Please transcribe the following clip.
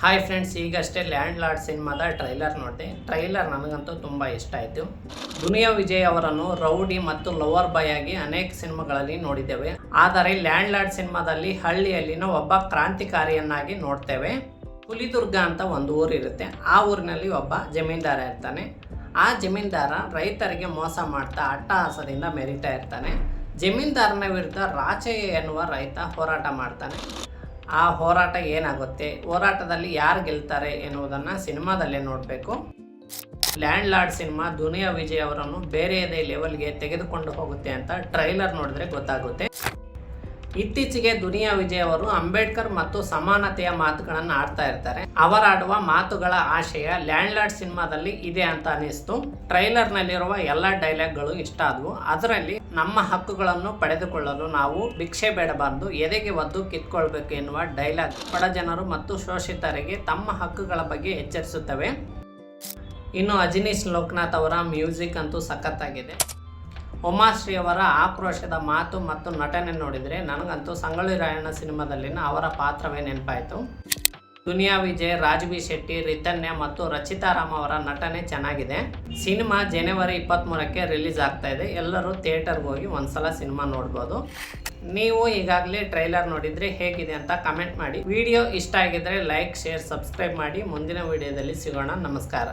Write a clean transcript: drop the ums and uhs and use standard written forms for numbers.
Hi friends, ಈಗಷ್ಟೇ land lord ಸಿನಿಮಾದ trailer ನೋಡಿದೆ. ಟ್ರೈಲರ್ ನನಗಂತೂ ತುಂಬ ಇಷ್ಟ ಆಯಿತು. ದುನಿಯಾ ವಿಜಯ್ ಅವರನ್ನು ರೌಡಿ ಮತ್ತು ಲವರ್ ಬಾಯ್ ಆಗಿ ಅನೇಕ ಸಿನಿಮಾಗಳಲ್ಲಿ ನೋಡಿದ್ದೇವೆ. ಆದರೆ ಲ್ಯಾಂಡ್ ಲಾರ್ಡ್ ಸಿನಿಮಾದಲ್ಲಿ ಹಳ್ಳಿಯಲ್ಲಿನ ಒಬ್ಬ ಕ್ರಾಂತಿಕಾರಿಯನ್ನಾಗಿ ನೋಡ್ತೇವೆ. ಹುಲಿದುರ್ಗ ಅಂತ ಒಂದು ಊರಿರುತ್ತೆ. ಆ ಊರಿನಲ್ಲಿ ಒಬ್ಬ ಜಮೀನ್ದಾರ ಇರ್ತಾನೆ. ಆ ಜಮೀನ್ದಾರ ರೈತರಿಗೆ ಮೋಸ ಮಾಡ್ತಾ ಅಟ್ಟಹಾಸದಿಂದ ಮೆರೀತಾ ಇರ್ತಾನೆ. ಜಮೀನ್ದಾರನ ವಿರುದ್ಧ ರಾಚಯ್ಯ ಎನ್ನುವ ರೈತ ಹೋರಾಟ ಮಾಡ್ತಾನೆ. ಆ ಹೋರಾಟ ಏನಾಗುತ್ತೆ, ಹೋರಾಟದಲ್ಲಿ ಯಾರು ಗೆಲ್ತಾರೆ ಎನ್ನುವುದನ್ನು ಸಿನಿಮಾದಲ್ಲೇ ನೋಡಬೇಕು. Land lord cinema Duniya Vijay ಅವರನ್ನು ಬೇರೆಯದೇ ಲೆವೆಲ್ಗೆ ತೆಗೆದುಕೊಂಡು ಹೋಗುತ್ತೆ ಅಂತ ಟ್ರೈಲರ್ ನೋಡಿದ್ರೆ ಗೊತ್ತಾಗುತ್ತೆ. ಇತ್ತೀಚೆಗೆ ದುನಿಯಾ ವಿಜಯ್ ಅವರು ಅಂಬೇಡ್ಕರ್ ಮತ್ತು ಸಮಾನತೆಯ ಮಾತುಗಳನ್ನು ಆಡ್ತಾ ಇರ್ತಾರೆ. ಅವರಾಡುವ ಮಾತುಗಳ ಆಶಯ ಲ್ಯಾಂಡ್ ಲಾರ್ಡ್ ಸಿನಿಮಾದಲ್ಲಿ ಇದೆ ಅಂತ ಅನಿಸ್ತು. ಟ್ರೈಲರ್ನಲ್ಲಿರುವ ಎಲ್ಲ ಡೈಲಾಗ್ಗಳು ಇಷ್ಟ ಆದವು. ಅದರಲ್ಲಿ ನಮ್ಮ ಹಕ್ಕುಗಳನ್ನು ಪಡೆದುಕೊಳ್ಳಲು ನಾವು ಭಿಕ್ಷೆ ಬೇಡಬಾರದು, ಎದೆಗೆ ಒದ್ದು ಕಿತ್ಕೊಳ್ಬೇಕು ಎನ್ನುವ ಡೈಲಾಗ್ ಬಡ ಜನರು ಮತ್ತು ಶೋಷಿತರಿಗೆ ತಮ್ಮ ಹಕ್ಕುಗಳ ಬಗ್ಗೆ ಎಚ್ಚರಿಸುತ್ತವೆ. ಇನ್ನು ಅಜನೀಶ್ ಲೋಕನಾಥ್ ಅವರ ಮ್ಯೂಸಿಕ್ ಅಂತೂ ಸಖತ್ತಾಗಿದೆ. ಉಮಾಶ್ರೀ ಅವರ ಆಕ್ರೋಶದ ಮಾತು ಮತ್ತು ನಟನೆ ನೋಡಿದರೆ ನನಗಂತೂ ಸಂಗೊಳ್ಳಿ ರಾಯಣ್ಣ ಸಿನಿಮಾದಲ್ಲಿನ ಅವರ ಪಾತ್ರವೇ ನೆನಪಾಯಿತು. ದುನಿಯಾ ವಿಜಯ್, ರಾಜ್ಬಿ ಶೆಟ್ಟಿ, ರಿತನ್ಯ ಮತ್ತು ರಚಿತಾರಾಮ್ ಅವರ ನಟನೆ ಚೆನ್ನಾಗಿದೆ. ಸಿನಿಮಾ ಜನವರಿ 23ಕ್ಕೆ ರಿಲೀಸ್ ಆಗ್ತಾ ಇದೆ. ಎಲ್ಲರೂ ಥಿಯೇಟರ್ಗೆ ಹೋಗಿ ಒಂದ್ಸಲ ಸಿನಿಮಾ ನೋಡ್ಬೋದು. ನೀವು ಈಗಾಗಲೇ ಟ್ರೈಲರ್ ನೋಡಿದರೆ ಹೇಗಿದೆ ಅಂತ ಕಮೆಂಟ್ ಮಾಡಿ. ವಿಡಿಯೋ ಇಷ್ಟ ಆಗಿದ್ದರೆ ಲೈಕ್, ಶೇರ್, ಸಬ್ಸ್ಕ್ರೈಬ್ ಮಾಡಿ. ಮುಂದಿನ ವಿಡಿಯೋದಲ್ಲಿ ಸಿಗೋಣ. ನಮಸ್ಕಾರ.